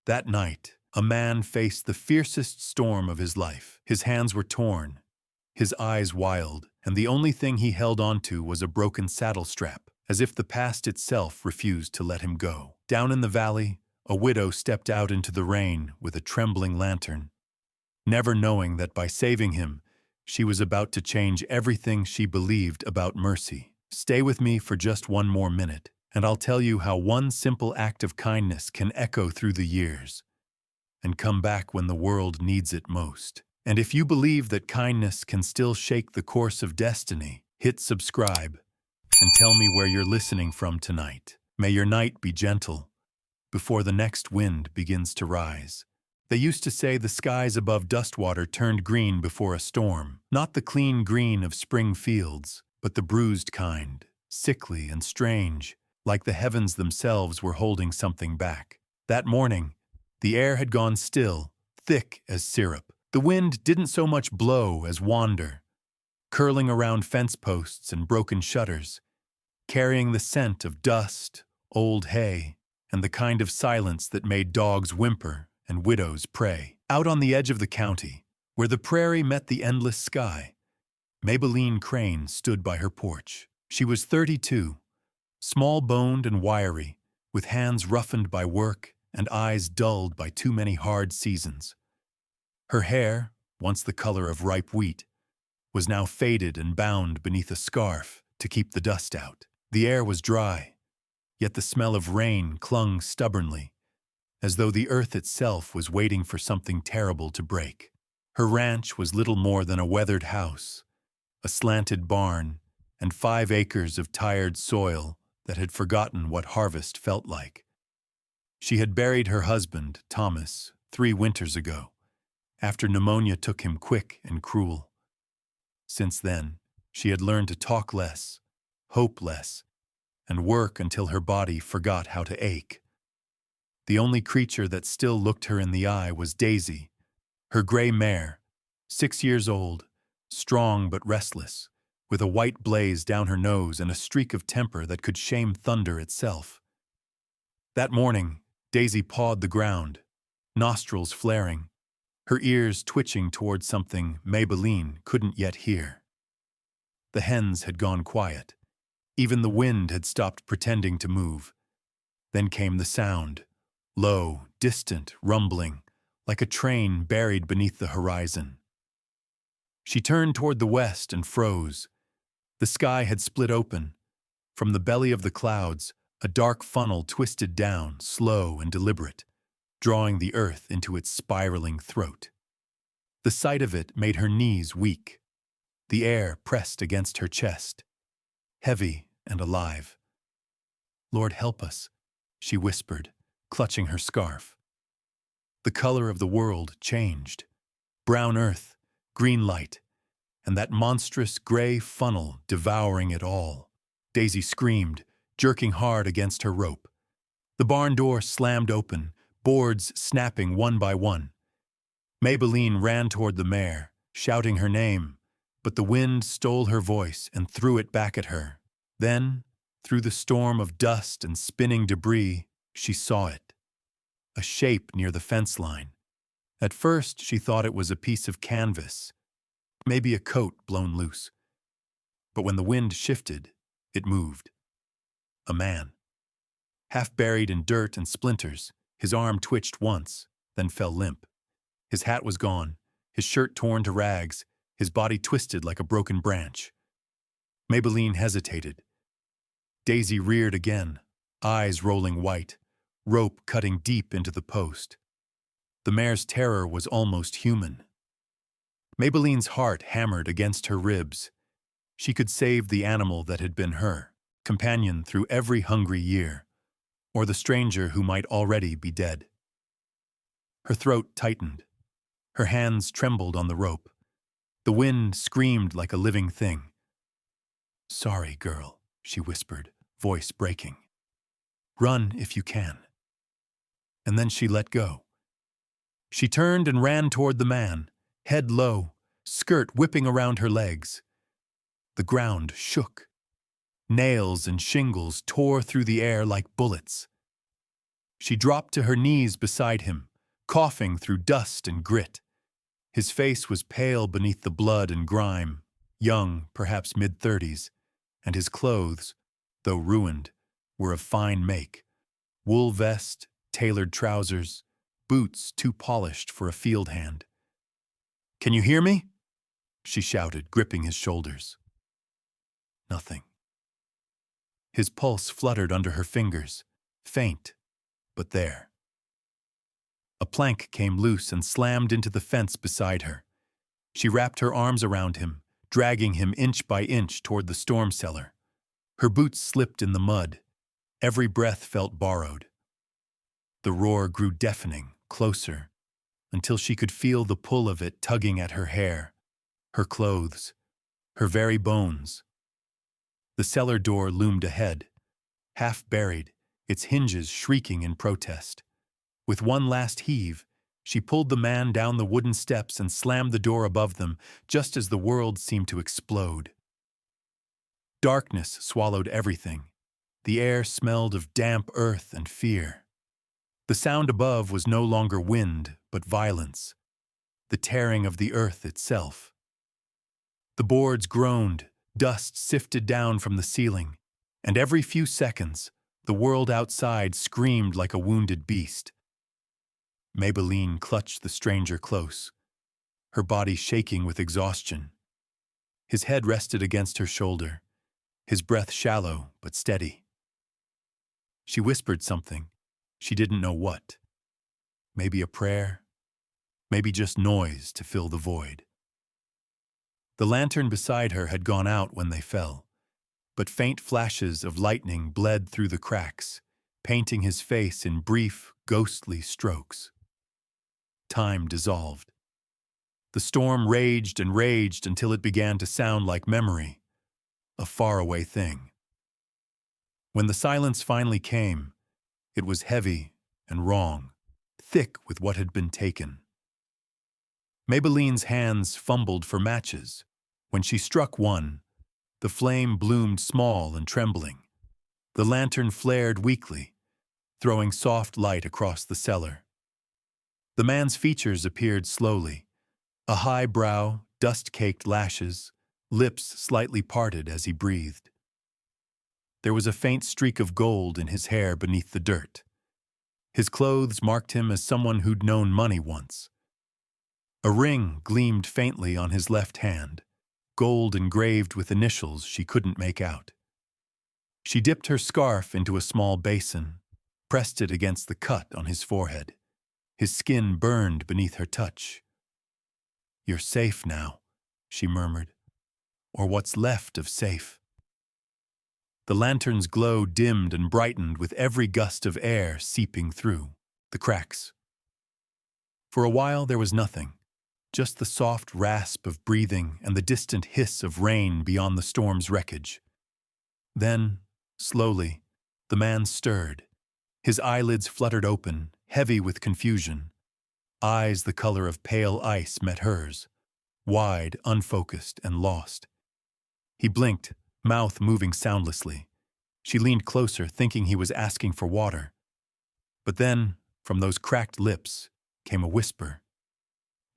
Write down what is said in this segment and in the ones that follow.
That night, a man faced the fiercest storm of his life. His hands were torn, his eyes wild, and the only thing he held onto was a broken saddle strap, as if the past itself refused to let him go. Down in the valley, a widow stepped out into the rain with a trembling lantern, never knowing that by saving him, she was about to change everything she believed about mercy. Stay with me for just one more minute, and I'll tell you how one simple act of kindness can echo through the years and come back when the world needs it most. And if you believe that kindness can still shake the course of destiny, hit subscribe and tell me where you're listening from tonight. May your night be gentle before the next wind begins to rise. They used to say the skies above Dustwater turned green before a storm, not the clean green of spring fields, but the bruised kind, sickly and strange, like the heavens themselves were holding something back. That morning, the air had gone still, thick as syrup. The wind didn't so much blow as wander, curling around fence posts and broken shutters, carrying the scent of dust, old hay, and the kind of silence that made dogs whimper and widows pray. Out on the edge of the county, where the prairie met the endless sky, Maybelline Crane stood by her porch. She was 32, small-boned and wiry, with hands roughened by work and eyes dulled by too many hard seasons. Her hair, once the color of ripe wheat, was now faded and bound beneath a scarf to keep the dust out. The air was dry, yet the smell of rain clung stubbornly, as though the earth itself was waiting for something terrible to break. Her ranch was little more than a weathered house, a slanted barn, and 5 acres of tired soil that had forgotten what harvest felt like. She had buried her husband, Thomas, 3 winters ago, after pneumonia took him quick and cruel. Since then, she had learned to talk less, hope less, and work until her body forgot how to ache. The only creature that still looked her in the eye was Daisy, her gray mare, 6 years old, strong but restless, with a white blaze down her nose and a streak of temper that could shame thunder itself. That morning, Daisy pawed the ground, nostrils flaring, her ears twitching toward something Maybelline couldn't yet hear. The hens had gone quiet. Even the wind had stopped pretending to move. Then came the sound, low, distant, rumbling, like a train buried beneath the horizon. She turned toward the west and froze. The sky had split open. From the belly of the clouds, a dark funnel twisted down, slow and deliberate, drawing the earth into its spiraling throat. The sight of it made her knees weak. The air pressed against her chest, heavy and alive. "Lord, help us," she whispered, clutching her scarf. The color of the world changed. Brown earth, green light, and that monstrous gray funnel devouring it all. Daisy screamed, jerking hard against her rope. The barn door slammed open, boards snapping one by one. Maybelline ran toward the mare, shouting her name, but the wind stole her voice and threw it back at her. Then, through the storm of dust and spinning debris, she saw it. A shape near the fence line. At first, she thought it was a piece of canvas, maybe a coat blown loose. But when the wind shifted, it moved. A man. Half buried in dirt and splinters, his arm twitched once, then fell limp. His hat was gone, his shirt torn to rags, his body twisted like a broken branch. Maybelline hesitated. Daisy reared again, eyes rolling white, rope cutting deep into the post. The mare's terror was almost human. Maybelline's heart hammered against her ribs. She could save the animal that had been her, companion through every hungry year, or the stranger who might already be dead. Her throat tightened. Her hands trembled on the rope. The wind screamed like a living thing. "Sorry, girl," she whispered, voice breaking. "Run if you can." And then she let go. She turned and ran toward the man, head low, skirt whipping around her legs. The ground shook. Nails and shingles tore through the air like bullets. She dropped to her knees beside him, coughing through dust and grit. His face was pale beneath the blood and grime, young, perhaps mid-30s, and his clothes, though ruined, were of fine make. Wool vest, tailored trousers, boots too polished for a field hand. "Can you hear me?" she shouted, gripping his shoulders. Nothing. His pulse fluttered under her fingers, faint, but there. A plank came loose and slammed into the fence beside her. She wrapped her arms around him, dragging him inch by inch toward the storm cellar. Her boots slipped in the mud. Every breath felt borrowed. The roar grew deafening, closer, until she could feel the pull of it tugging at her hair, her clothes, her very bones. The cellar door loomed ahead, half buried, its hinges shrieking in protest. With one last heave, she pulled the man down the wooden steps and slammed the door above them, just as the world seemed to explode. Darkness swallowed everything. The air smelled of damp earth and fear. The sound above was no longer wind, but violence, the tearing of the earth itself. The boards groaned, dust sifted down from the ceiling, and every few seconds, the world outside screamed like a wounded beast. Maybelline clutched the stranger close, her body shaking with exhaustion. His head rested against her shoulder, his breath shallow but steady. She whispered something. She didn't know what. Maybe a prayer, maybe just noise to fill the void. The lantern beside her had gone out when they fell, but faint flashes of lightning bled through the cracks, painting his face in brief, ghostly strokes. Time dissolved. The storm raged and raged until it began to sound like memory, a faraway thing. When the silence finally came, it was heavy and wrong, thick with what had been taken. Maybelline's hands fumbled for matches. When she struck one, the flame bloomed small and trembling. The lantern flared weakly, throwing soft light across the cellar. The man's features appeared slowly, a high brow, dust-caked lashes, lips slightly parted as he breathed. There was a faint streak of gold in his hair beneath the dirt. His clothes marked him as someone who'd known money once. A ring gleamed faintly on his left hand, gold engraved with initials she couldn't make out. She dipped her scarf into a small basin, pressed it against the cut on his forehead. His skin burned beneath her touch. "You're safe now," she murmured, "or what's left of safe." The lantern's glow dimmed and brightened with every gust of air seeping through the cracks. For a while there was nothing, just the soft rasp of breathing and the distant hiss of rain beyond the storm's wreckage. Then, slowly, the man stirred. His eyelids fluttered open, heavy with confusion. Eyes the color of pale ice met hers, wide, unfocused, and lost. He blinked, mouth moving soundlessly. She leaned closer, thinking he was asking for water. But then, from those cracked lips, came a whisper,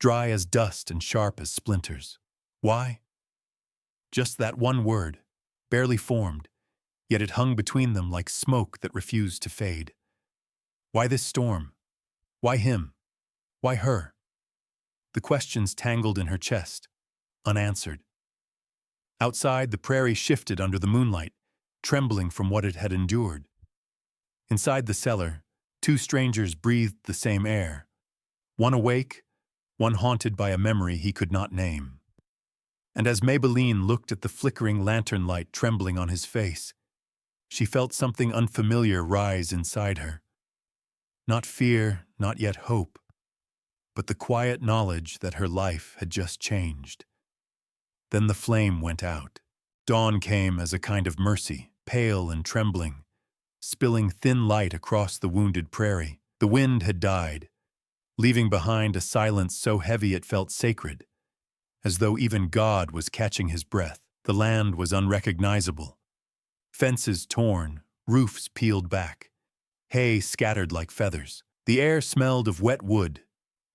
dry as dust and sharp as splinters. Why? Just that one word, barely formed, yet it hung between them like smoke that refused to fade. Why this storm? Why him? Why her? The questions tangled in her chest, unanswered. Outside, the prairie shifted under the moonlight, trembling from what it had endured. Inside the cellar, two strangers breathed the same air, one awake, one haunted by a memory he could not name. And as Maybelline looked at the flickering lantern light trembling on his face, she felt something unfamiliar rise inside her. Not fear, not yet hope, but the quiet knowledge that her life had just changed. Then the flame went out. Dawn came as a kind of mercy, pale and trembling, spilling thin light across the wounded prairie. The wind had died, leaving behind a silence so heavy it felt sacred, as though even God was catching his breath. The land was unrecognizable. Fences torn, roofs peeled back. hay scattered like feathers. The air smelled of wet wood,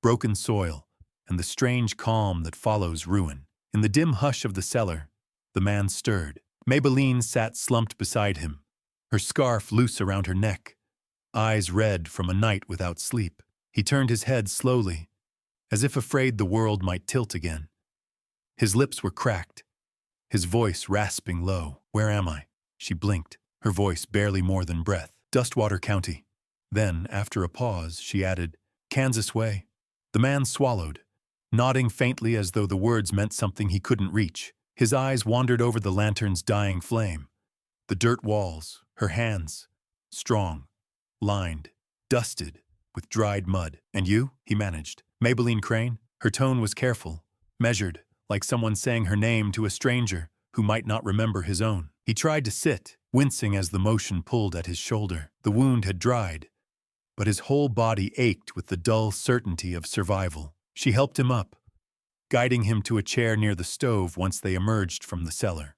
broken soil, and the strange calm that follows ruin. In the dim hush of the cellar, the man stirred. Maybelline sat slumped beside him, her scarf loose around her neck, eyes red from a night without sleep. He turned his head slowly, as if afraid the world might tilt again. His lips were cracked, his voice rasping low. "Where am I?" She blinked, her voice barely more than breath. "Dustwater County." Then, after a pause, she added, "Kansas way." The man swallowed, nodding faintly as though the words meant something he couldn't reach. His eyes wandered over the lantern's dying flame, the dirt walls, her hands, strong, lined, dusted with dried mud. "And you?" he managed. "Maybelline Crane?" Her tone was careful, measured, like someone saying her name to a stranger who might not remember his own. He tried to sit, wincing as the motion pulled at his shoulder. The wound had dried, but his whole body ached with the dull certainty of survival. She helped him up, guiding him to a chair near the stove once they emerged from the cellar.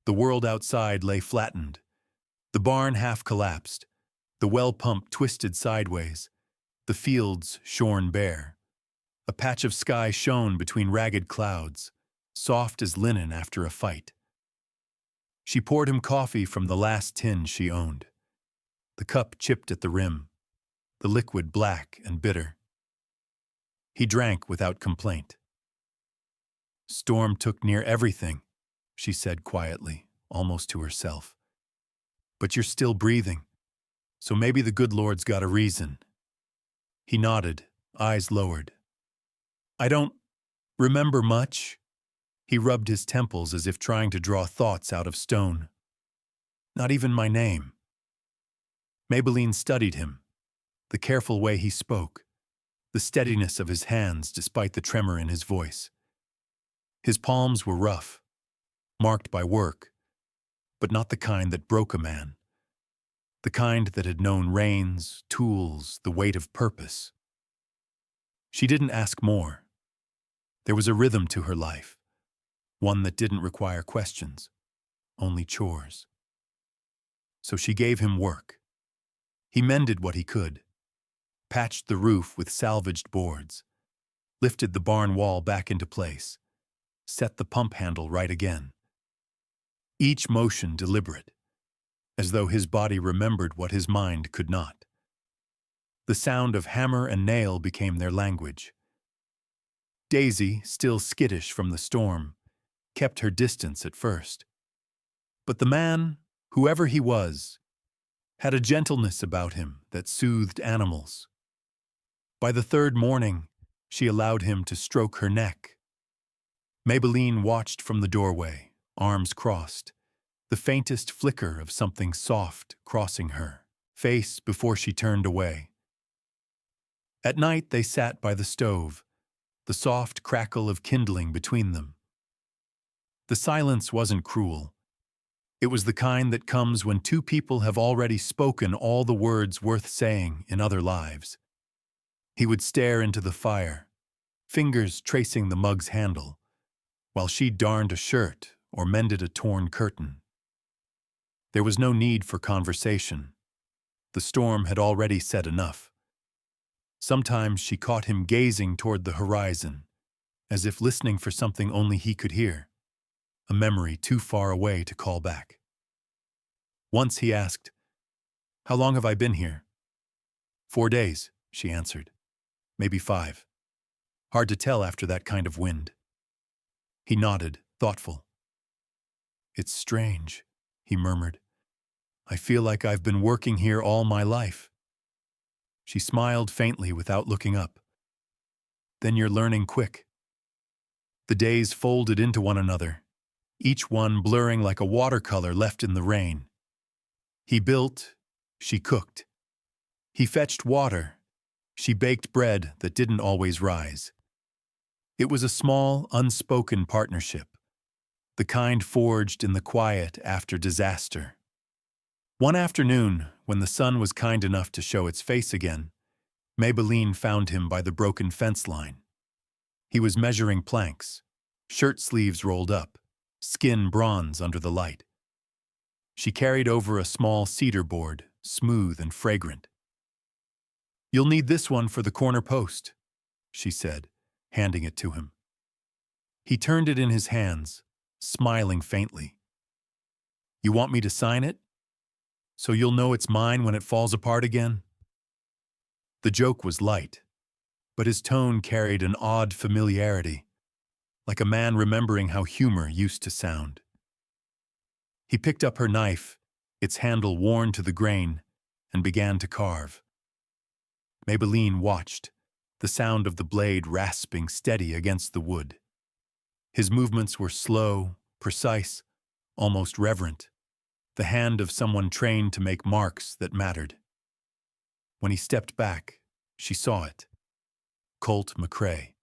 The world outside lay flattened, the barn half collapsed, the well pump twisted sideways, the fields shorn bare. A patch of sky shone between ragged clouds, soft as linen after a fight. She poured him coffee from the last tin she owned. The cup chipped at the rim, the liquid black and bitter. He drank without complaint. "Storm took near everything," she said quietly, almost to herself. "But you're still breathing, so maybe the good Lord's got a reason." He nodded, eyes lowered. "I don't remember much." He rubbed his temples as if trying to draw thoughts out of stone. "Not even my name." Maybelline studied him, the careful way he spoke, the steadiness of his hands despite the tremor in his voice. His palms were rough, marked by work, but not the kind that broke a man. The kind that had known rains, tools, the weight of purpose. She didn't ask more. There was a rhythm to her life, one that didn't require questions, only chores. So she gave him work. He mended what he could, patched the roof with salvaged boards, lifted the barn wall back into place, set the pump handle right again. Each motion deliberate, as though his body remembered what his mind could not. The sound of hammer and nail became their language. Daisy, still skittish from the storm, kept her distance at first. But the man, whoever he was, had a gentleness about him that soothed animals. By the third morning, she allowed him to stroke her neck. Maybelline watched from the doorway, arms crossed, the faintest flicker of something soft crossing her face before she turned away. At night they sat by the stove, the soft crackle of kindling between them. The silence wasn't cruel. It was the kind that comes when two people have already spoken all the words worth saying in other lives. He would stare into the fire, fingers tracing the mug's handle, while she darned a shirt or mended a torn curtain. There was no need for conversation. The storm had already said enough. Sometimes she caught him gazing toward the horizon, as if listening for something only he could hear, a memory too far away to call back. Once he asked, "How long have I been here?" 4 days, she answered. Maybe 5. Hard to tell after that kind of wind. He nodded, thoughtful. "It's strange," he murmured. "I feel like I've been working here all my life." She smiled faintly without looking up. "Then you're learning quick." The days folded into one another, each one blurring like a watercolor left in the rain. He built, she cooked. He fetched water, she baked bread that didn't always rise. It was a small, unspoken partnership, the kind forged in the quiet after disaster. One afternoon, when the sun was kind enough to show its face again, Maybelline found him by the broken fence line. He was measuring planks, shirt sleeves rolled up, skin bronze under the light. She carried over a small cedar board, smooth and fragrant. You'll need this one for the corner post, she said, handing it to him. He turned it in his hands, smiling faintly. You want me to sign it? So you'll know it's mine when it falls apart again? The joke was light, but his tone carried an odd familiarity, like a man remembering how humor used to sound. He picked up her knife, its handle worn to the grain, and began to carve. Maybelline watched, the sound of the blade rasping steady against the wood. His movements were slow, precise, almost reverent, the hand of someone trained to make marks that mattered. When he stepped back, she saw it. Colt McCrae.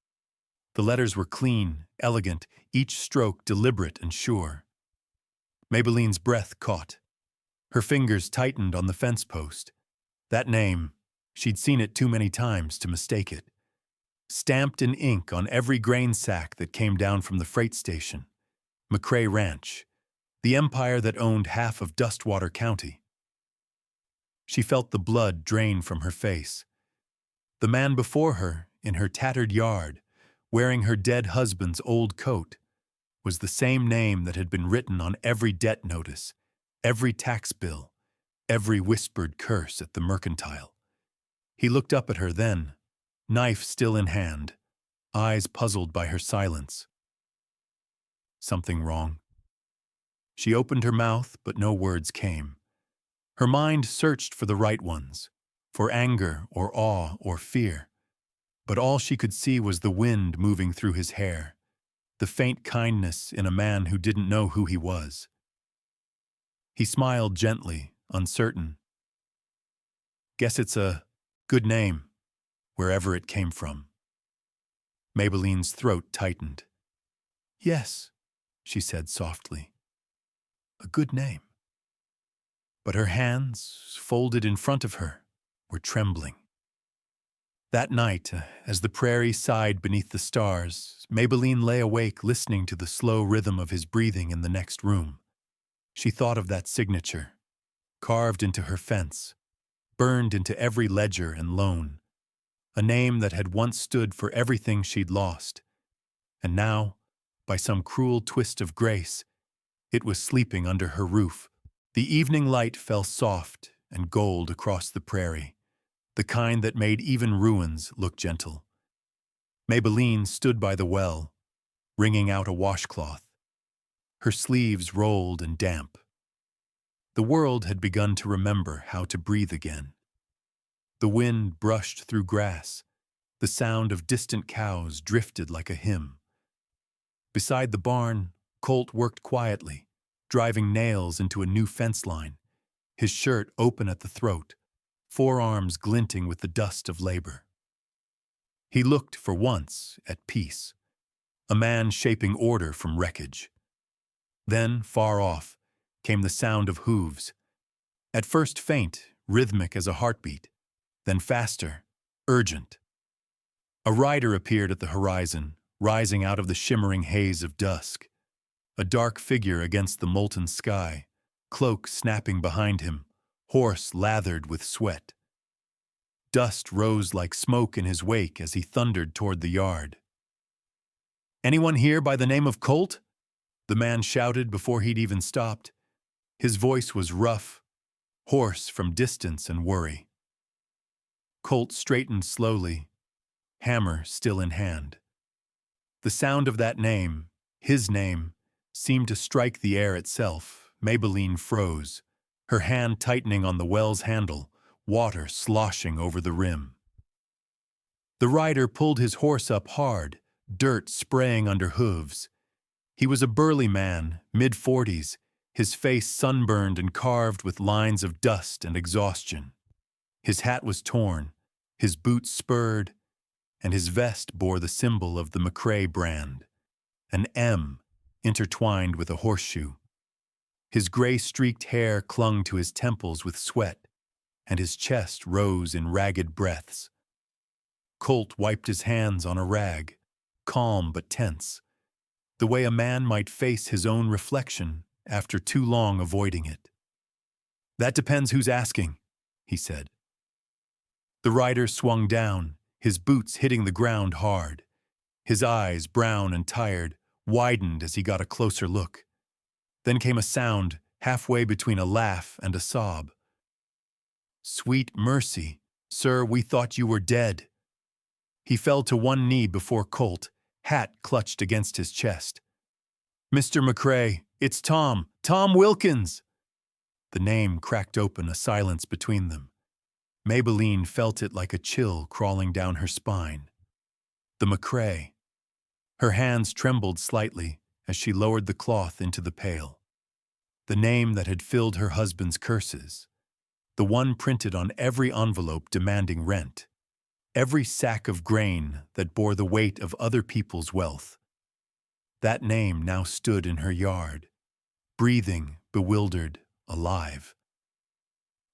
The letters were clean, elegant, each stroke deliberate and sure. Maybelline's breath caught. Her fingers tightened on the fence post. That name, she'd seen it too many times to mistake it. Stamped in ink on every grain sack that came down from the freight station. McCrae Ranch, the empire that owned half of Dustwater County. She felt the blood drain from her face. The man before her, in her tattered yard, wearing her dead husband's old coat, was the same name that had been written on every debt notice, every tax bill, every whispered curse at the mercantile. He looked up at her then, knife still in hand, eyes puzzled by her silence. Something wrong? She opened her mouth, but no words came. Her mind searched for the right ones, for anger or awe or fear. But all she could see was the wind moving through his hair, the faint kindness in a man who didn't know who he was. He smiled gently, uncertain. Guess it's a good name, wherever it came from. Maybelline's throat tightened. Yes, she said softly. A good name. But her hands, folded in front of her, were trembling. That night, as the prairie sighed beneath the stars, Maybelline lay awake listening to the slow rhythm of his breathing in the next room. She thought of that signature, carved into her fence, burned into every ledger and loan, a name that had once stood for everything she'd lost, and now, by some cruel twist of grace, it was sleeping under her roof. The evening light fell soft and gold across the prairie, the kind that made even ruins look gentle. Maybelline stood by the well, wringing out a washcloth. Her sleeves rolled and damp. The world had begun to remember how to breathe again. The wind brushed through grass. The sound of distant cows drifted like a hymn. Beside the barn, Colt worked quietly, driving nails into a new fence line, his shirt open at the throat, forearms glinting with the dust of labor. He looked, for once, at peace, a man shaping order from wreckage. Then, far off, came the sound of hooves, at first faint, rhythmic as a heartbeat, then faster, urgent. A rider appeared at the horizon, rising out of the shimmering haze of dusk. A dark figure against the molten sky, cloak snapping behind him, horse lathered with sweat. Dust rose like smoke in his wake as he thundered toward the yard. "Anyone here by the name of Colt?" the man shouted before he'd even stopped. His voice was rough, hoarse from distance and worry. Colt straightened slowly, hammer still in hand. The sound of that name, his name, seemed to strike the air itself. Maybelline froze, her hand tightening on the well's handle, water sloshing over the rim. The rider pulled his horse up hard, dirt spraying under hooves. He was a burly man, mid-40s, his face sunburned and carved with lines of dust and exhaustion. His hat was torn, his boots spurred, and his vest bore the symbol of the McCrae brand, an M intertwined with a horseshoe. His gray-streaked hair clung to his temples with sweat, and his chest rose in ragged breaths. Colt wiped his hands on a rag, calm but tense, the way a man might face his own reflection after too long avoiding it. "That depends who's asking," he said. The rider swung down, his boots hitting the ground hard. His eyes, brown and tired, widened as he got a closer look. Then came a sound, halfway between a laugh and a sob. "Sweet mercy, sir, we thought you were dead." He fell to one knee before Colt, hat clutched against his chest. "Mr. McCrae, it's Tom, Tom Wilkins!" The name cracked open a silence between them. Maybelline felt it like a chill crawling down her spine. The McCrae. Her hands trembled slightly as she lowered the cloth into the pail. The name that had filled her husband's curses. The one printed on every envelope demanding rent. Every sack of grain that bore the weight of other people's wealth. That name now stood in her yard, breathing, bewildered, alive.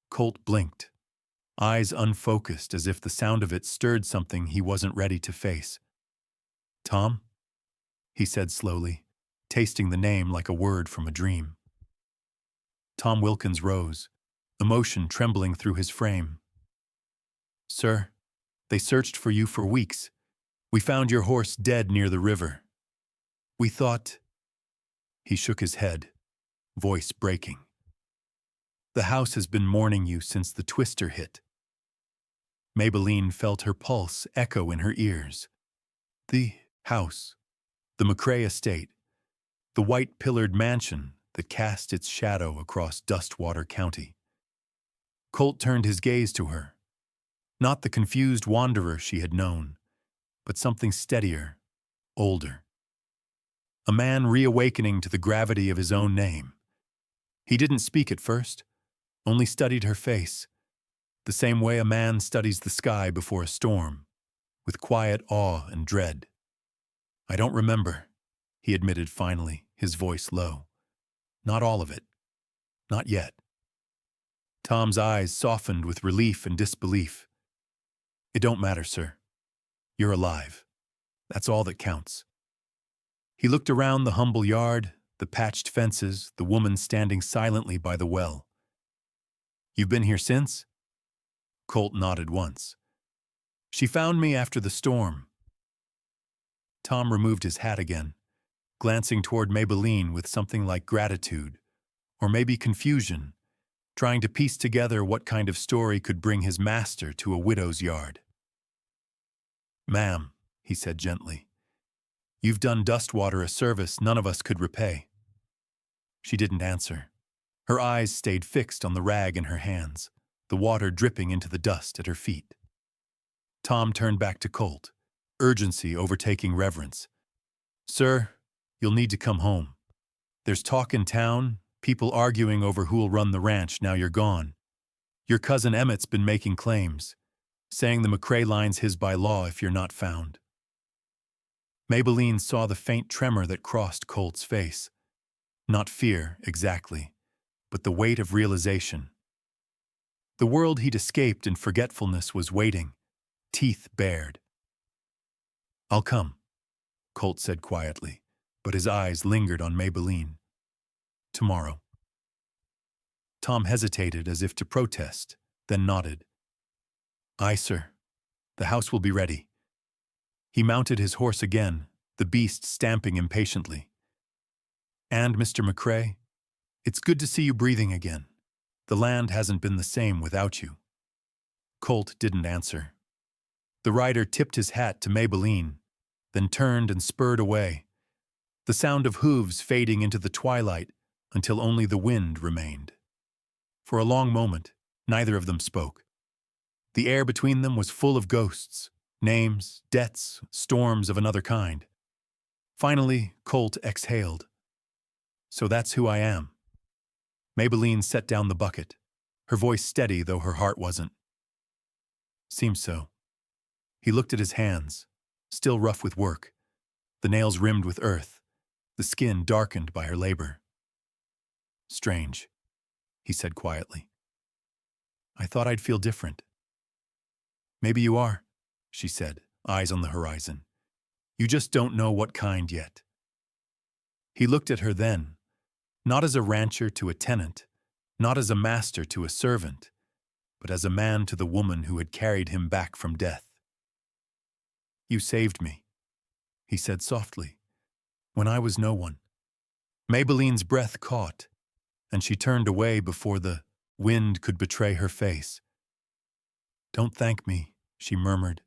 Colt blinked, eyes unfocused as if the sound of it stirred something he wasn't ready to face. "Tom?" he said slowly, tasting the name like a word from a dream. Tom Wilkins rose, emotion trembling through his frame. "Sir, they searched for you for weeks. We found your horse dead near the river. We thought—" He shook his head, voice breaking. "The house has been mourning you since the twister hit." Maybelline felt her pulse echo in her ears. The house, the McCrae estate, the white-pillared mansion that cast its shadow across Dustwater County. Colt turned his gaze to her. Not the confused wanderer she had known, but something steadier, older. A man reawakening to the gravity of his own name. He didn't speak at first, only studied her face, the same way a man studies the sky before a storm, with quiet awe and dread. "I don't remember," he admitted finally, his voice low. "Not all of it. Not yet." Tom's eyes softened with relief and disbelief. "It don't matter, sir. You're alive. That's all that counts." He looked around the humble yard, the patched fences, the woman standing silently by the well. "You've been here since?" Colt nodded once. "She found me after the storm." Tom removed his hat again, glancing toward Maybelline with something like gratitude, or maybe confusion, trying to piece together what kind of story could bring his master to a widow's yard. "Ma'am," he said gently, "you've done Dustwater a service none of us could repay." She didn't answer. Her eyes stayed fixed on the rag in her hands, the water dripping into the dust at her feet. Tom turned back to Colt, urgency overtaking reverence. "Sir, you'll need to come home. There's talk in town, people arguing over who'll run the ranch now you're gone. Your cousin Emmett's been making claims, saying the McCrae line's his by law if you're not found." Maybelline saw the faint tremor that crossed Colt's face. Not fear, exactly, but the weight of realization. The world he'd escaped in forgetfulness was waiting, teeth bared. "I'll come," Colt said quietly, but his eyes lingered on Maybelline. "Tomorrow." Tom hesitated as if to protest, then nodded. "Aye, sir. The house will be ready." He mounted his horse again, the beast stamping impatiently. "And, Mr. McCrae, it's good to see you breathing again. The land hasn't been the same without you." Colt didn't answer. The rider tipped his hat to Maybelline, then turned and spurred away, the sound of hooves fading into the twilight until only the wind remained. For a long moment, neither of them spoke. The air between them was full of ghosts, names, debts, storms of another kind. Finally, Colt exhaled. "So that's who I am." Maybelline set down the bucket, her voice steady though her heart wasn't. "Seems so." He looked at his hands, still rough with work, the nails rimmed with earth, the skin darkened by her labor. "Strange," he said quietly. "I thought I'd feel different." "Maybe you are," she said, eyes on the horizon. "You just don't know what kind yet." He looked at her then, not as a rancher to a tenant, not as a master to a servant, but as a man to the woman who had carried him back from death. "You saved me," he said softly, "when I was no one." Maybelline's breath caught, and she turned away before the wind could betray her face. "Don't thank me," she murmured.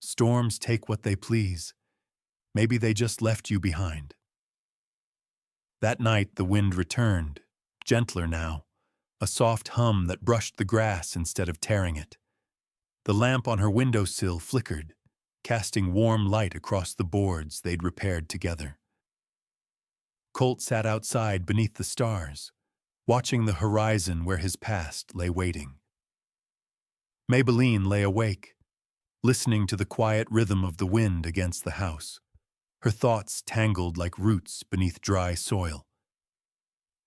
"Storms take what they please. Maybe they just left you behind." That night the wind returned, gentler now, a soft hum that brushed the grass instead of tearing it. The lamp on her windowsill flickered, casting warm light across the boards they'd repaired together. Colt sat outside beneath the stars, watching the horizon where his past lay waiting. Maybelline lay awake, listening to the quiet rhythm of the wind against the house, her thoughts tangled like roots beneath dry soil.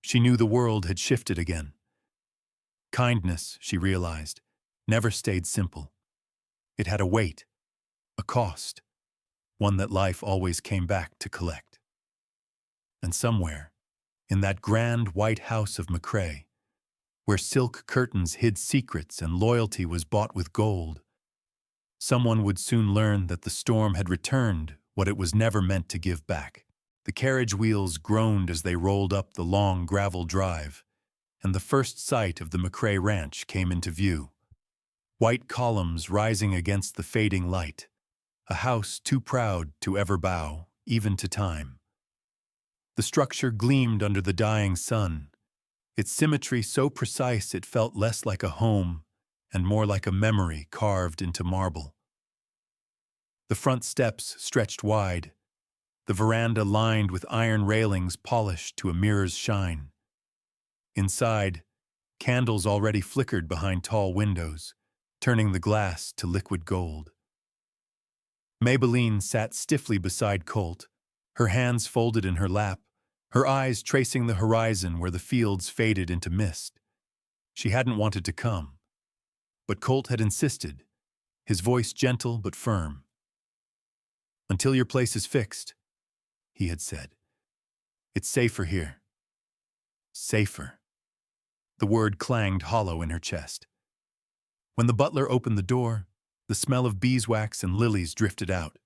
She knew the world had shifted again. Kindness, she realized, never stayed simple. It had a weight, a cost, one that life always came back to collect. And somewhere, in that grand white house of McCrae, where silk curtains hid secrets and loyalty was bought with gold, someone would soon learn that the storm had returned what it was never meant to give back. The carriage wheels groaned as they rolled up the long gravel drive, and the first sight of the McCrae ranch came into view. White columns rising against the fading light, a house too proud to ever bow, even to time. The structure gleamed under the dying sun, its symmetry so precise it felt less like a home and more like a memory carved into marble. The front steps stretched wide, the veranda lined with iron railings polished to a mirror's shine. Inside, candles already flickered behind tall windows, turning the glass to liquid gold. Maybelline sat stiffly beside Colt, her hands folded in her lap, her eyes tracing the horizon where the fields faded into mist. She hadn't wanted to come, but Colt had insisted, his voice gentle but firm. "Until your place is fixed," he had said. "It's safer here." Safer. The word clanged hollow in her chest. When the butler opened the door, the smell of beeswax and lilies drifted out.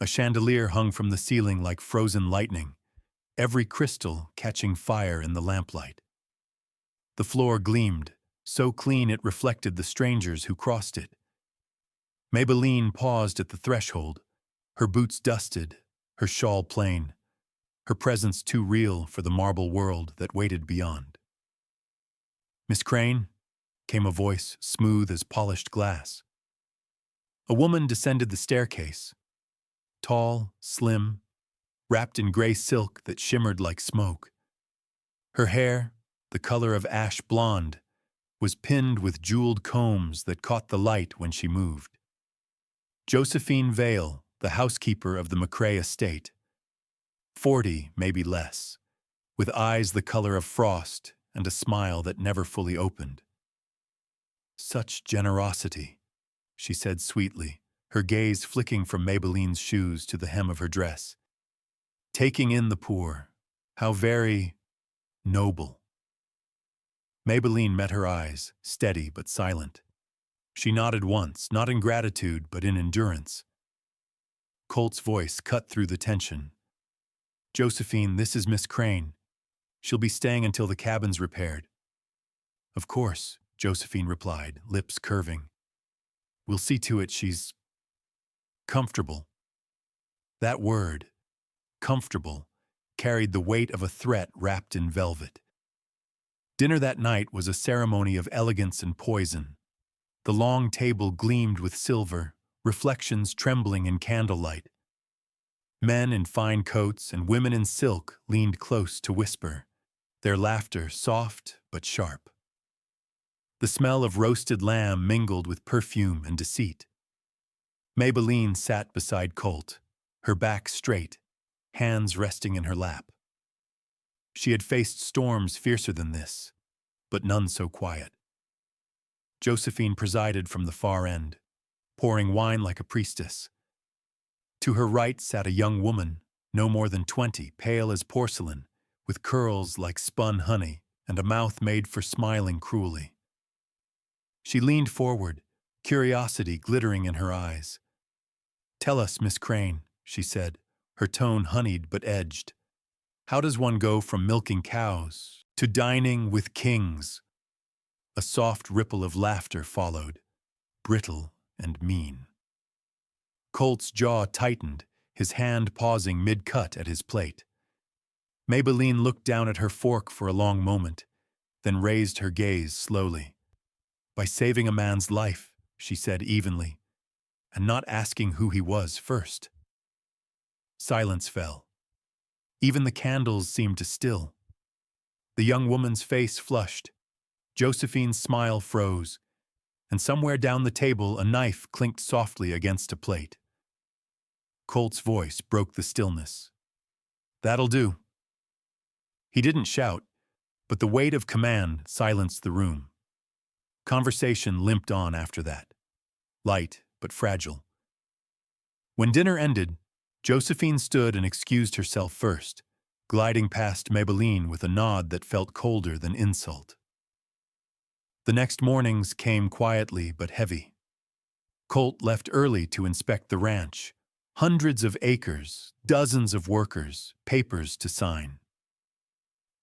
A chandelier hung from the ceiling like frozen lightning, every crystal catching fire in the lamplight. The floor gleamed, so clean it reflected the strangers who crossed it. Maybelline paused at the threshold, her boots dusted, her shawl plain, her presence too real for the marble world that waited beyond. "Miss Crane?" came a voice smooth as polished glass. A woman descended the staircase, tall, slim, wrapped in gray silk that shimmered like smoke. Her hair, the color of ash blonde, was pinned with jeweled combs that caught the light when she moved. Josephine Vale, the housekeeper of the McCrae estate. 40, maybe less, with eyes the color of frost and a smile that never fully opened. "Such generosity," she said sweetly, her gaze flicking from Maybelline's shoes to the hem of her dress. "Taking in the poor, how very noble." Maybelline met her eyes, steady but silent. She nodded once, not in gratitude but in endurance. Colt's voice cut through the tension. "Josephine, this is Miss Crane. She'll be staying until the cabin's repaired." "Of course," Josephine replied, lips curving. "We'll see to it she's comfortable." That word, comfortable, carried the weight of a threat wrapped in velvet. Dinner that night was a ceremony of elegance and poison. The long table gleamed with silver, reflections trembling in candlelight. Men in fine coats and women in silk leaned close to whisper, their laughter soft but sharp. The smell of roasted lamb mingled with perfume and deceit. Maybelline sat beside Colt, her back straight, hands resting in her lap. She had faced storms fiercer than this, but none so quiet. Josephine presided from the far end, pouring wine like a priestess. To her right sat a young woman, no more than 20, pale as porcelain, with curls like spun honey and a mouth made for smiling cruelly. She leaned forward, curiosity glittering in her eyes. "Tell us, Miss Crane," she said, her tone honeyed but edged. "How does one go from milking cows to dining with kings?" A soft ripple of laughter followed, brittle and mean. Colt's jaw tightened, his hand pausing mid-cut at his plate. Maybelline looked down at her fork for a long moment, then raised her gaze slowly. "By saving a man's life," she said evenly, "and not asking who he was first." Silence fell. Even the candles seemed to still. The young woman's face flushed. Josephine's smile froze, and somewhere down the table a knife clinked softly against a plate. Colt's voice broke the stillness. "That'll do." He didn't shout, but the weight of command silenced the room. Conversation limped on after that, light but fragile. When dinner ended, Josephine stood and excused herself first, gliding past Maybelline with a nod that felt colder than insult. The next mornings came quietly but heavy. Colt left early to inspect the ranch. Hundreds of acres, dozens of workers, papers to sign.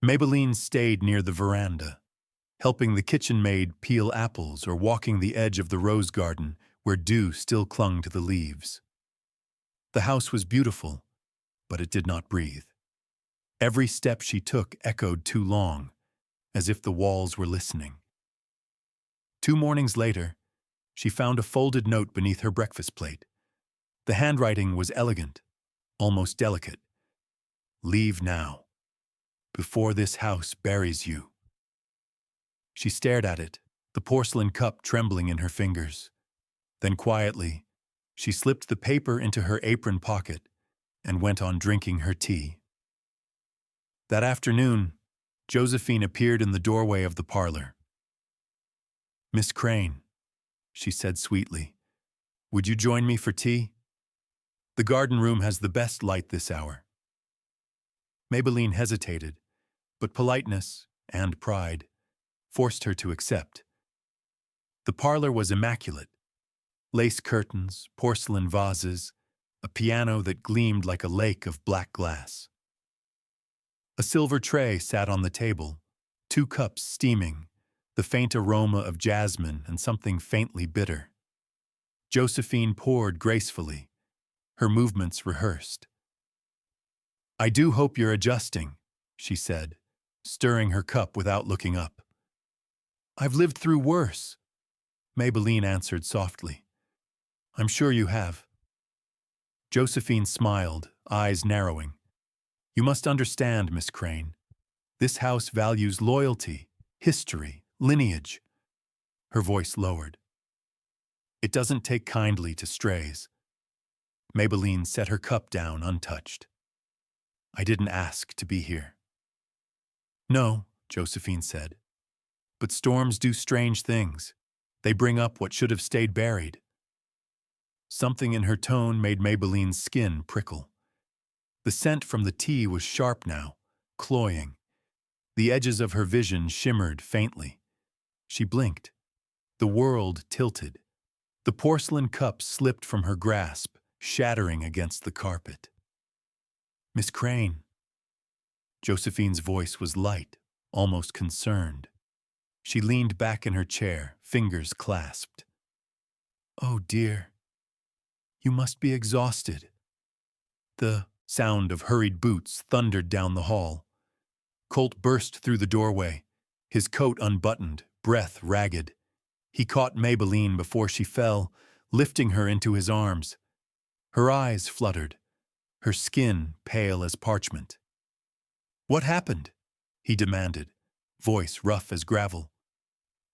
Maybelline stayed near the veranda, helping the kitchen maid peel apples or walking the edge of the rose garden where dew still clung to the leaves. The house was beautiful, but it did not breathe. Every step she took echoed too long, as if the walls were listening. 2 mornings later, she found a folded note beneath her breakfast plate. The handwriting was elegant, almost delicate. "Leave now, before this house buries you." She stared at it, the porcelain cup trembling in her fingers. Then quietly, she slipped the paper into her apron pocket and went on drinking her tea. That afternoon, Josephine appeared in the doorway of the parlor. "Miss Crane," she said sweetly, "would you join me for tea? The garden room has the best light this hour." Maybelline hesitated, but politeness and pride forced her to accept. The parlor was immaculate. Lace curtains, porcelain vases, a piano that gleamed like a lake of black glass. A silver tray sat on the table, 2 cups steaming, the faint aroma of jasmine and something faintly bitter. Josephine poured gracefully, her movements rehearsed. "I do hope you're adjusting," she said, stirring her cup without looking up. "I've lived through worse," Maybelline answered softly. "I'm sure you have." Josephine smiled, eyes narrowing. "You must understand, Miss Crane. This house values loyalty, history, lineage." Her voice lowered. "It doesn't take kindly to strays." Maybelline set her cup down untouched. "I didn't ask to be here." "No," Josephine said. "But storms do strange things. They bring up what should have stayed buried." Something in her tone made Maybelline's skin prickle. The scent from the tea was sharp now, cloying. The edges of her vision shimmered faintly. She blinked. The world tilted. The porcelain cup slipped from her grasp, shattering against the carpet. "Miss Crane." Josephine's voice was light, almost concerned. She leaned back in her chair, fingers clasped. "Oh dear, you must be exhausted." The sound of hurried boots thundered down the hall. Colt burst through the doorway, his coat unbuttoned, breath ragged. He caught Maybelline before she fell, lifting her into his arms. Her eyes fluttered, her skin pale as parchment. "What happened?" he demanded, voice rough as gravel.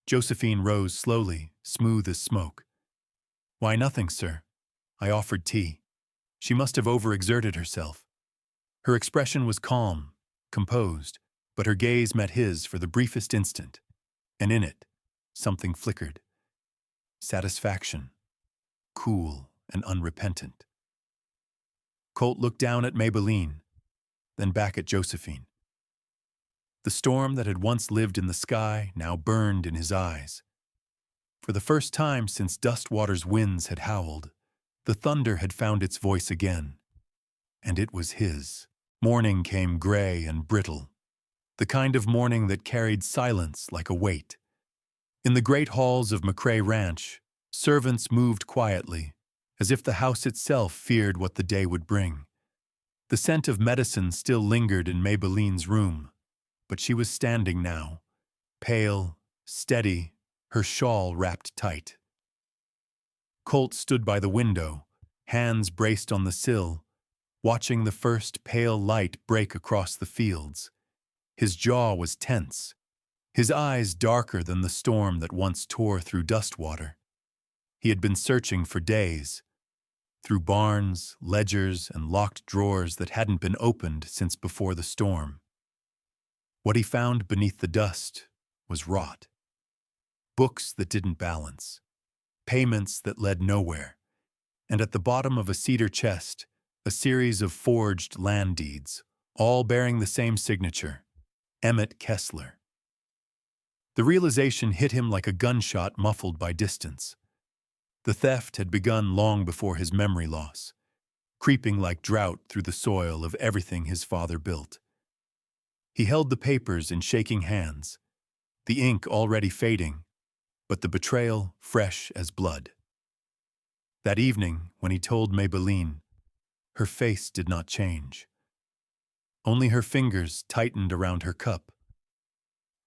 Josephine rose slowly, smooth as smoke. "Why, nothing, sir. I offered tea." She must have overexerted herself. Her expression was calm, composed, but her gaze met his for the briefest instant, and in it, something flickered. Satisfaction, cool and unrepentant. Colt looked down at Maybelline, then back at Josephine. The storm that had once lived in the sky now burned in his eyes. For the first time since Dustwater's winds had howled, the thunder had found its voice again, and it was his. Morning came gray and brittle, the kind of morning that carried silence like a weight. In the great halls of McCrae Ranch, servants moved quietly, as if the house itself feared what the day would bring. The scent of medicine still lingered in Maybelline's room, but she was standing now, pale, steady, her shawl wrapped tight. Colt stood by the window, hands braced on the sill, watching the first pale light break across the fields. His jaw was tense, his eyes darker than the storm that once tore through Dustwater. He had been searching for days, through barns, ledgers, and locked drawers that hadn't been opened since before the storm. What he found beneath the dust was rot. Books that didn't balance, payments that led nowhere, and at the bottom of a cedar chest, a series of forged land deeds, all bearing the same signature, Emmett Kessler. The realization hit him like a gunshot muffled by distance. The theft had begun long before his memory loss, creeping like drought through the soil of everything his father built. He held the papers in shaking hands, the ink already fading, but the betrayal fresh as blood. That evening, when he told Maybelline, her face did not change. Only her fingers tightened around her cup.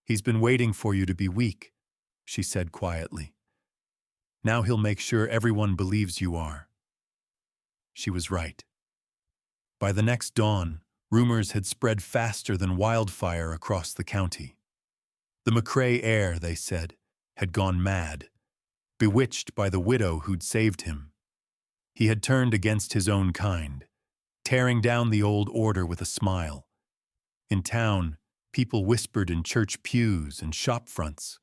"He's been waiting for you to be weak," she said quietly. "Now he'll make sure everyone believes you are." She was right. By the next dawn, rumors had spread faster than wildfire across the county. The McCrae heir, they said, had gone mad, bewitched by the widow who'd saved him. He had turned against his own kind, tearing down the old order with a smile. In town, people whispered in church pews and shop fronts.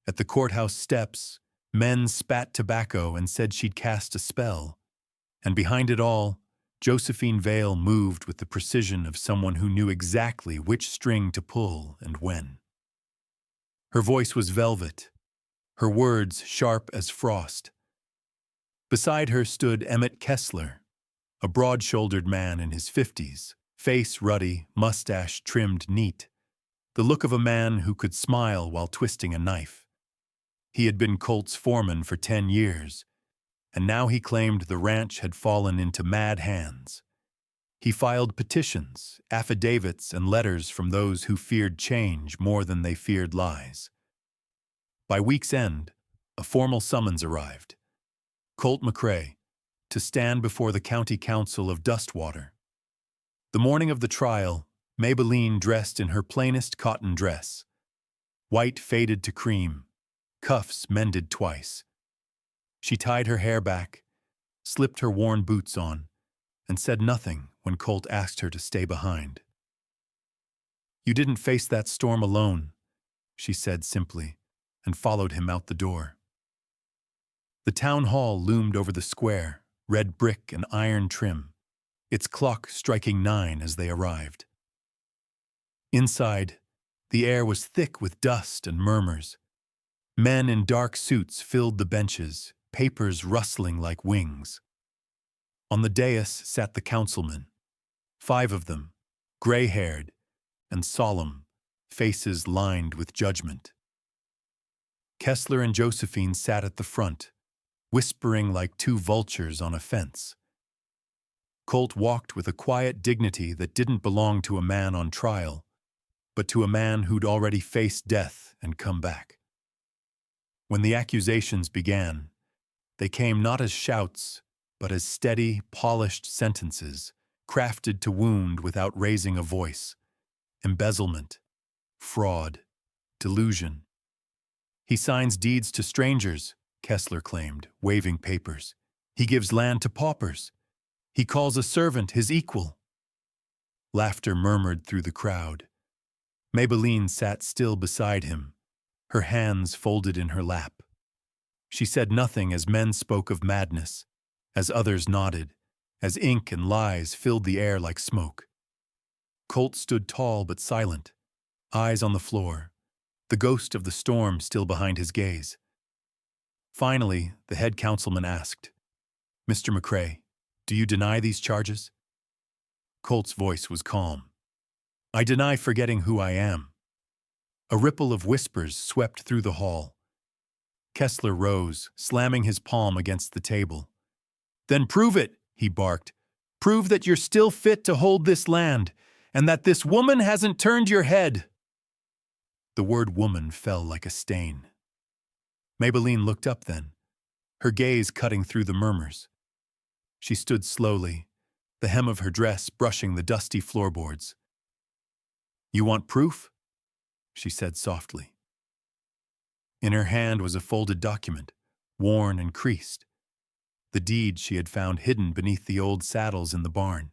At the courthouse steps, men spat tobacco and said she'd cast a spell. And behind it all, Josephine Vale moved with the precision of someone who knew exactly which string to pull and when. Her voice was velvet, her words sharp as frost. Beside her stood Emmett Kessler, a broad-shouldered man in his 50s, face ruddy, mustache trimmed neat, the look of a man who could smile while twisting a knife. He had been Colt's foreman for 10 years, and now he claimed the ranch had fallen into mad hands. He filed petitions, affidavits, and letters from those who feared change more than they feared lies. By week's end, a formal summons arrived. Colt McCrae, to stand before the county council of Dustwater. The morning of the trial, Maybelline dressed in her plainest cotton dress, white faded to cream, cuffs mended twice. She tied her hair back, slipped her worn boots on, and said nothing when Colt asked her to stay behind. "You didn't face that storm alone," she said simply, and followed him out the door. The town hall loomed over the square, red brick and iron trim, its clock striking 9 as they arrived. Inside, the air was thick with dust and murmurs. Men in dark suits filled the benches, papers rustling like wings. On the dais sat the councilmen, 5 of them, gray-haired and solemn, faces lined with judgment. Kessler and Josephine sat at the front, whispering like 2 vultures on a fence. Colt walked with a quiet dignity that didn't belong to a man on trial, but to a man who'd already faced death and come back. When the accusations began, they came not as shouts, but as steady, polished sentences, crafted to wound without raising a voice. Embezzlement, fraud, delusion. "He signs deeds to strangers," Kessler claimed, waving papers. "He gives land to paupers. He calls a servant his equal." Laughter murmured through the crowd. Maybelline sat still beside him, her hands folded in her lap. She said nothing as men spoke of madness, as others nodded, as ink and lies filled the air like smoke. Colt stood tall but silent, eyes on the floor, the ghost of the storm still behind his gaze. Finally, the head councilman asked, "Mr. McCrae, do you deny these charges?" Colt's voice was calm. "I deny forgetting who I am." A ripple of whispers swept through the hall. Kessler rose, slamming his palm against the table. "Then prove it," he barked. "Prove that you're still fit to hold this land, and that this woman hasn't turned your head." The word woman fell like a stain. Maybelline looked up then, her gaze cutting through the murmurs. She stood slowly, the hem of her dress brushing the dusty floorboards. "You want proof?" she said softly. In her hand was a folded document, worn and creased, the deed she had found hidden beneath the old saddles in the barn.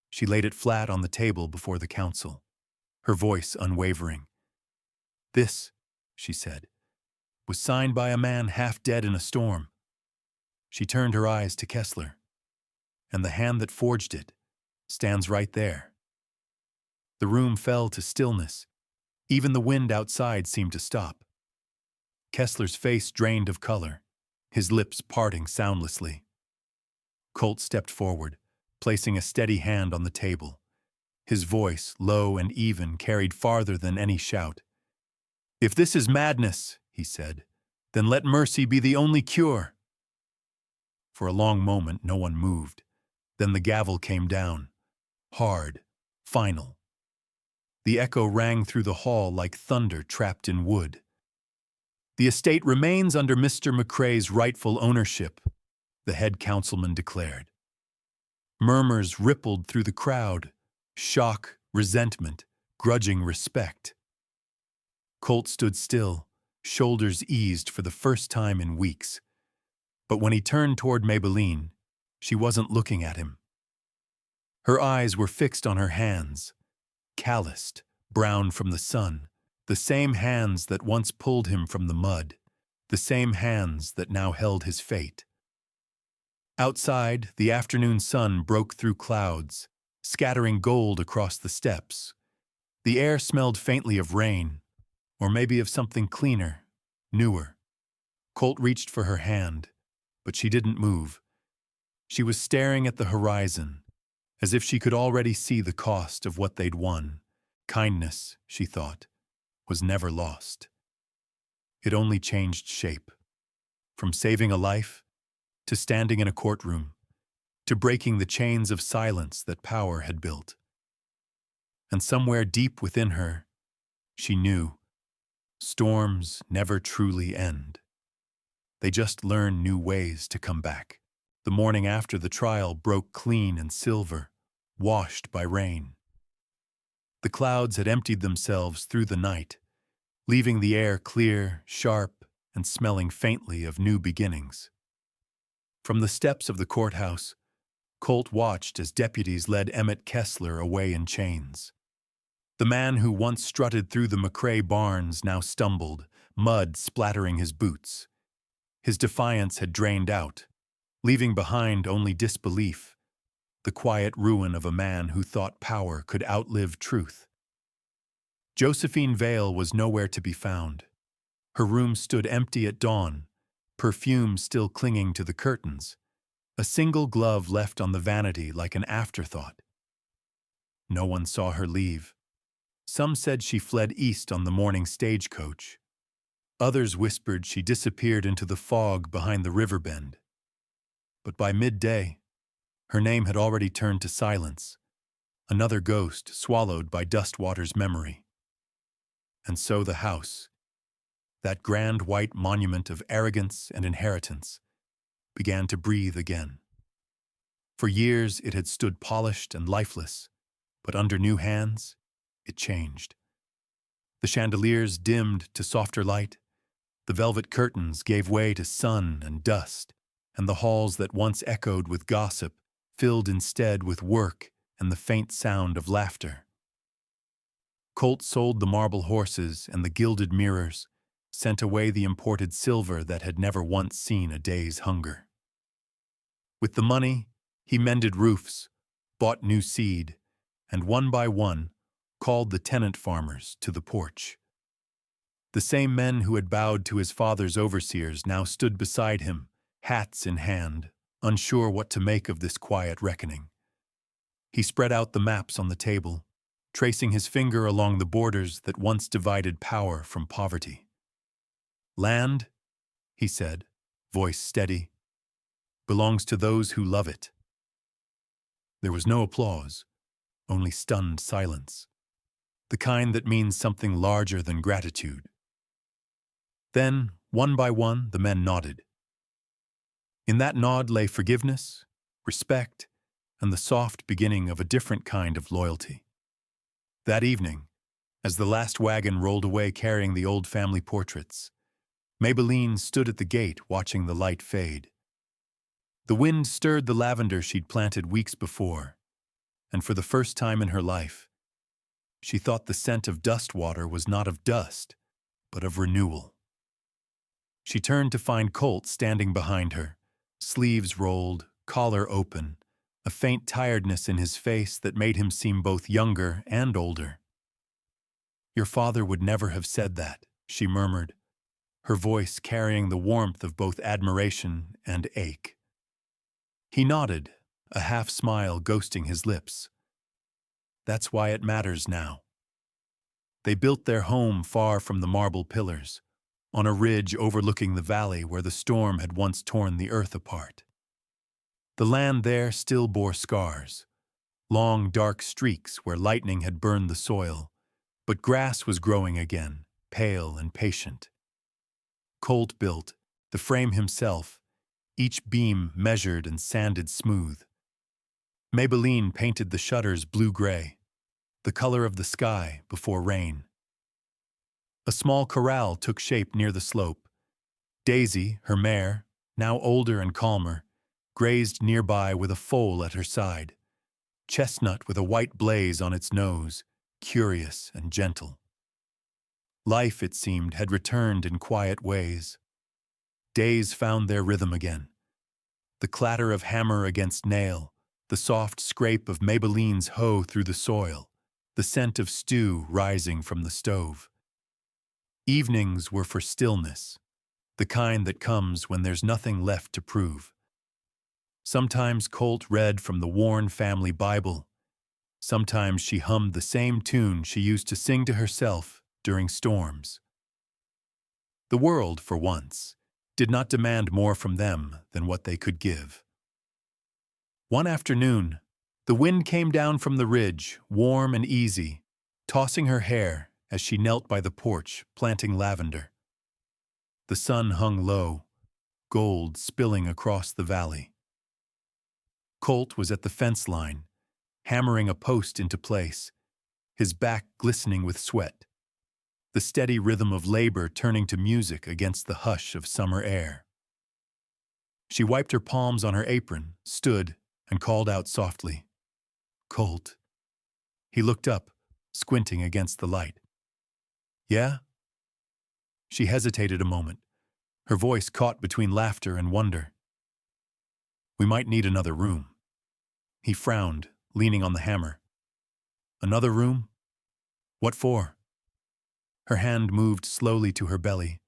She laid it flat on the table before the council, her voice unwavering. "This," she said, "was signed by a man half dead in a storm." She turned her eyes to Kessler. "And the hand that forged it stands right there." The room fell to stillness. Even the wind outside seemed to stop. Kessler's face drained of color, his lips parting soundlessly. Colt stepped forward, placing a steady hand on the table. His voice, low and even, carried farther than any shout. "If this is madness," he said, "then let mercy be the only cure." For a long moment no one moved. Then the gavel came down, hard, final. The echo rang through the hall like thunder trapped in wood. "The estate remains under Mr. McCrae's rightful ownership," the head councilman declared. Murmurs rippled through the crowd, shock, resentment, grudging respect. Colt stood still, shoulders eased for the first time in weeks. But when he turned toward Maybelline, she wasn't looking at him. Her eyes were fixed on her hands, calloused, brown from the sun, the same hands that once pulled him from the mud, the same hands that now held his fate. Outside, the afternoon sun broke through clouds, scattering gold across the steps. The air smelled faintly of rain, or maybe of something cleaner, newer. Colt reached for her hand, but she didn't move. She was staring at the horizon, as if she could already see the cost of what they'd won. Kindness, she thought, was never lost. It only changed shape. From saving a life, to standing in a courtroom, to breaking the chains of silence that power had built. And somewhere deep within her, she knew, storms never truly end. They just learn new ways to come back. The morning after the trial broke clean and silver, washed by rain. The clouds had emptied themselves through the night, leaving the air clear, sharp, and smelling faintly of new beginnings. From the steps of the courthouse, Colt watched as deputies led Emmett Kessler away in chains. The man who once strutted through the McCrae barns now stumbled, mud splattering his boots. His defiance had drained out, leaving behind only disbelief, the quiet ruin of a man who thought power could outlive truth. Josephine Vale was nowhere to be found. Her room stood empty at dawn, perfume still clinging to the curtains, a single glove left on the vanity like an afterthought. No one saw her leave. Some said she fled east on the morning stagecoach. Others whispered she disappeared into the fog behind the river bend. But by midday, her name had already turned to silence, another ghost swallowed by Dustwater's memory. And so the house, that grand white monument of arrogance and inheritance, began to breathe again. For years it had stood polished and lifeless, but under new hands, it changed. The chandeliers dimmed to softer light, the velvet curtains gave way to sun and dust, and the halls that once echoed with gossip filled instead with work and the faint sound of laughter. Colt sold the marble horses and the gilded mirrors, sent away the imported silver that had never once seen a day's hunger. With the money, he mended roofs, bought new seed, and one by one called the tenant farmers to the porch. The same men who had bowed to his father's overseers now stood beside him, hats in hand, unsure what to make of this quiet reckoning. He spread out the maps on the table, tracing his finger along the borders that once divided power from poverty. "Land," he said, voice steady, "belongs to those who love it." There was no applause, only stunned silence, the kind that means something larger than gratitude. Then, one by one, the men nodded. In that nod lay forgiveness, respect, and the soft beginning of a different kind of loyalty. That evening, as the last wagon rolled away carrying the old family portraits, Maybelline stood at the gate watching the light fade. The wind stirred the lavender she'd planted weeks before, and for the first time in her life, she thought the scent of Dustwater was not of dust, but of renewal. She turned to find Colt standing behind her, sleeves rolled, collar open, a faint tiredness in his face that made him seem both younger and older. "Your father would never have said that," she murmured, her voice carrying the warmth of both admiration and ache. He nodded, a half-smile ghosting his lips. That's why it matters now. They built their home far from the marble pillars, on a ridge overlooking the valley where the storm had once torn the earth apart. The land there still bore scars, long dark streaks where lightning had burned the soil, but grass was growing again, pale and patient. Colt built, the frame himself, each beam measured and sanded smooth. Maybelline painted the shutters blue-gray, the color of the sky before rain. A small corral took shape near the slope. Daisy, her mare, now older and calmer, grazed nearby with a foal at her side, chestnut with a white blaze on its nose, curious and gentle. Life, it seemed, had returned in quiet ways. Days found their rhythm again. The clatter of hammer against nail, the soft scrape of Maybelline's hoe through the soil, the scent of stew rising from the stove. Evenings were for stillness, the kind that comes when there's nothing left to prove. Sometimes Colt read from the worn family Bible. Sometimes she hummed the same tune she used to sing to herself during storms. The world, for once, did not demand more from them than what they could give. One afternoon, the wind came down from the ridge, warm and easy, tossing her hair as she knelt by the porch, planting lavender. The sun hung low, gold spilling across the valley. Colt was at the fence line, hammering a post into place, his back glistening with sweat, the steady rhythm of labor turning to music against the hush of summer air. She wiped her palms on her apron, stood, and called out softly, "Colt." He looked up, squinting against the light. "Yeah?" She hesitated a moment, her voice caught between laughter and wonder. "We might need another room." He frowned, leaning on the hammer. "Another room? What for?" Her hand moved slowly to her belly,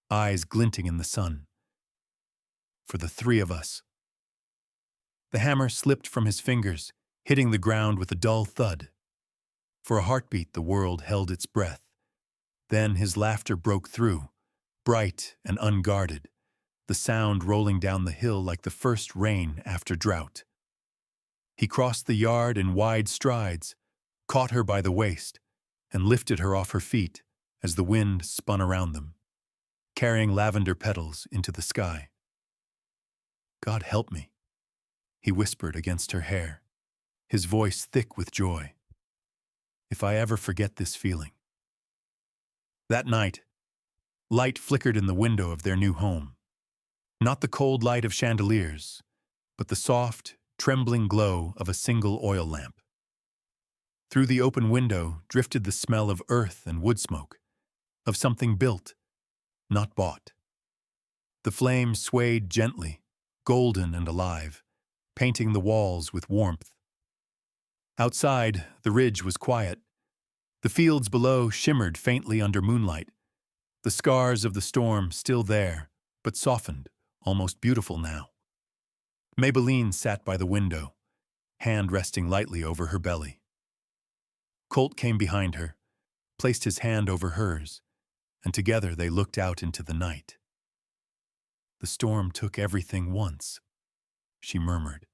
eyes glinting in the sun. "For the three of us." The hammer slipped from his fingers, hitting the ground with a dull thud. For a heartbeat, the world held its breath. Then his laughter broke through, bright and unguarded, the sound rolling down the hill like the first rain after drought. He crossed the yard in wide strides, caught her by the waist, and lifted her off her feet as the wind spun around them, carrying lavender petals into the sky. "God help me," he whispered against her hair, his voice thick with joy. "If I ever forget this feeling." That night, light flickered in the window of their new home. Not the cold light of chandeliers, but the soft, trembling glow of a single oil lamp. Through the open window drifted the smell of earth and wood smoke, of something built, not bought. The flame swayed gently, golden and alive, painting the walls with warmth. Outside, the ridge was quiet. The fields below shimmered faintly under moonlight, the scars of the storm still there, but softened, almost beautiful now. Maybelline sat by the window, hand resting lightly over her belly. Colt came behind her, placed his hand over hers, and together they looked out into the night. "The storm took everything once," she murmured.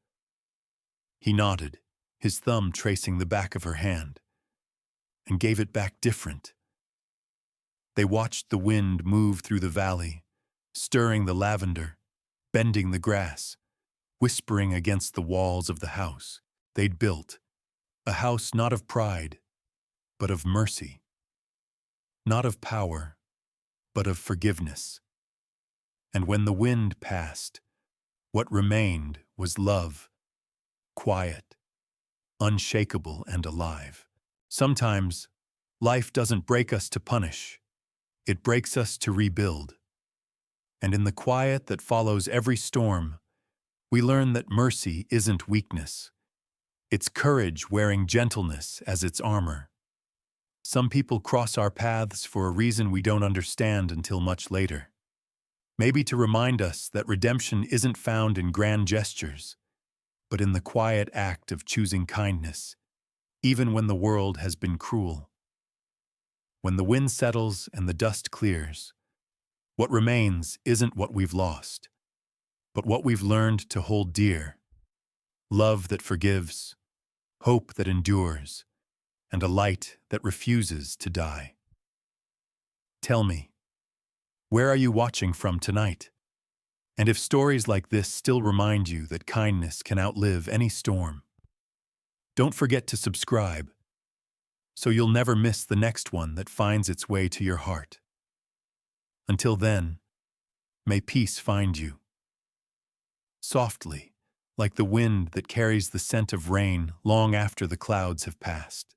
He nodded, his thumb tracing the back of her hand, and gave it back different. They watched the wind move through the valley, stirring the lavender, bending the grass, whispering against the walls of the house they'd built, a house not of pride, but of mercy, not of power, but of forgiveness. And when the wind passed, what remained was love, quiet, unshakable and alive. Sometimes, life doesn't break us to punish. It breaks us to rebuild. And in the quiet that follows every storm, we learn that mercy isn't weakness. It's courage wearing gentleness as its armor. Some people cross our paths for a reason we don't understand until much later. Maybe to remind us that redemption isn't found in grand gestures, but in the quiet act of choosing kindness, even when the world has been cruel. When the wind settles and the dust clears, what remains isn't what we've lost, but what we've learned to hold dear: love that forgives, hope that endures, and a light that refuses to die. Tell me, where are you watching from tonight? And if stories like this still remind you that kindness can outlive any storm, don't forget to subscribe, so you'll never miss the next one that finds its way to your heart. Until then, may peace find you. Softly, like the wind that carries the scent of rain long after the clouds have passed.